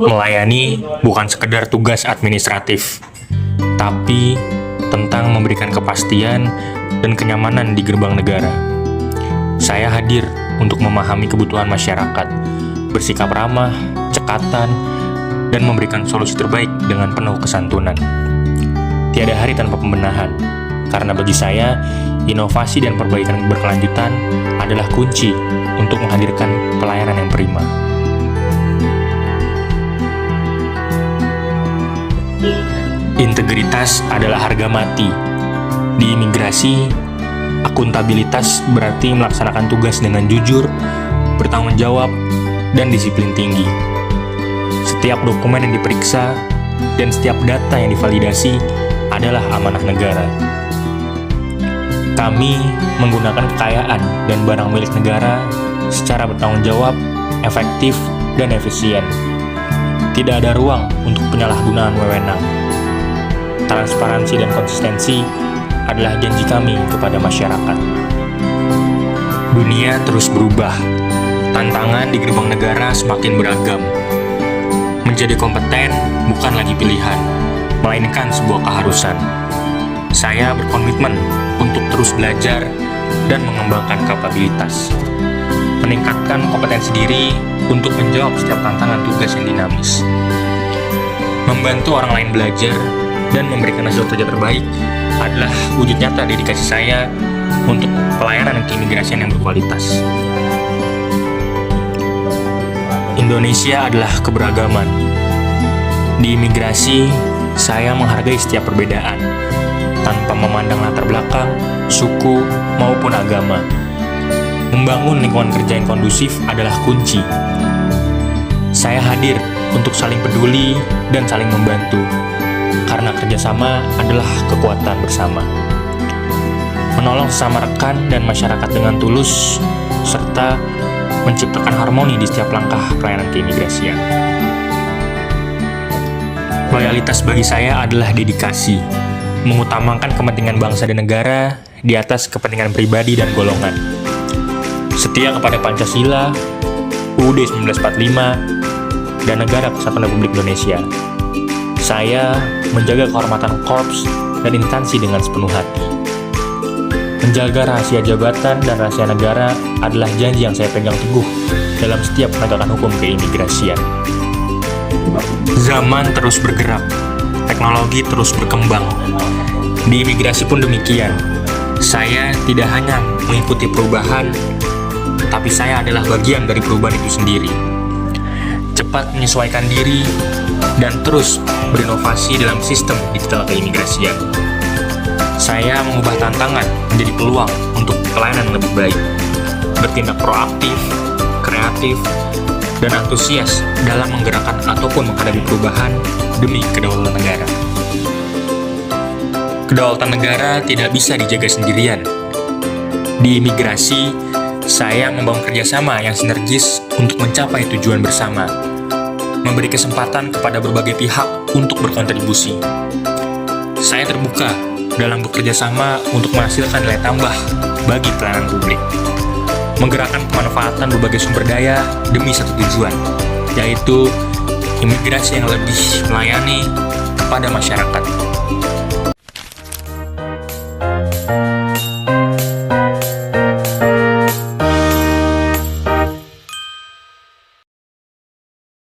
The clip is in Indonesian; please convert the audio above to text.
Melayani bukan sekedar tugas administratif, tapi tentang memberikan kepastian dan kenyamanan di gerbang negara. Saya hadir untuk memahami kebutuhan masyarakat, bersikap ramah, cekatan, dan memberikan solusi terbaik dengan penuh kesantunan. Tiada hari tanpa pembenahan, karena bagi saya, inovasi dan perbaikan berkelanjutan adalah kunci untuk menghadirkan pelayanan yang prima. Integritas adalah harga mati. Di imigrasi, akuntabilitas berarti melaksanakan tugas dengan jujur, bertanggung jawab, dan disiplin tinggi. Setiap dokumen yang diperiksa dan setiap data yang divalidasi adalah amanah negara. Kami menggunakan kekayaan dan barang milik negara secara bertanggung jawab, efektif, dan efisien. Tidak ada ruang untuk penyalahgunaan wewenang. Transparansi dan konsistensi adalah janji kami kepada masyarakat. Dunia terus berubah. Tantangan di gerbang negara semakin beragam. Menjadi kompeten bukan lagi pilihan, melainkan sebuah keharusan. Saya berkomitmen untuk terus belajar dan mengembangkan kapabilitas. Meningkatkan kompetensi diri untuk menjawab setiap tantangan tugas yang dinamis. Membantu orang lain belajar dan memberikan hasil kerja terbaik adalah wujud nyata dedikasi saya untuk pelayanan keimigrasian yang berkualitas. Indonesia adalah keberagaman. Di imigrasi, saya menghargai setiap perbedaan, tanpa memandang latar belakang, suku, maupun agama. Membangun lingkungan kerja yang kondusif adalah kunci. Saya hadir untuk saling peduli dan saling membantu, karena kerjasama adalah kekuatan bersama. Menolong sesama rekan dan masyarakat dengan tulus, serta menciptakan harmoni di setiap langkah pelayanan keimigrasian. Loyalitas bagi saya adalah dedikasi, mengutamakan kepentingan bangsa dan negara di atas kepentingan pribadi dan golongan. Setia kepada Pancasila, UUD 1945, dan Negara Kesatuan Republik Indonesia. Saya menjaga kehormatan korps dan instansi dengan sepenuh hati. Menjaga rahasia jabatan dan rahasia negara adalah janji yang saya pegang teguh dalam setiap penegakan hukum keimigrasian. Zaman terus bergerak, teknologi terus berkembang. Di imigrasi pun demikian. Saya tidak hanya mengikuti perubahan, tapi saya adalah bagian dari perubahan itu sendiri. Cepat menyesuaikan diri dan terus berinovasi dalam sistem digital keimigrasian. Saya mengubah tantangan menjadi peluang untuk pelayanan yang lebih baik, bertindak proaktif, kreatif, dan antusias dalam menggerakkan ataupun menghadapi perubahan demi kedaulatan negara. Kedaulatan negara tidak bisa dijaga sendirian. Di imigrasi, saya membangun kerjasama yang sinergis untuk mencapai tujuan bersama, memberi kesempatan kepada berbagai pihak untuk berkontribusi. Saya terbuka dalam bekerja sama untuk menghasilkan nilai tambah bagi pelayanan publik, menggerakkan pemanfaatan berbagai sumber daya demi satu tujuan, yaitu imigrasi yang lebih melayani kepada masyarakat.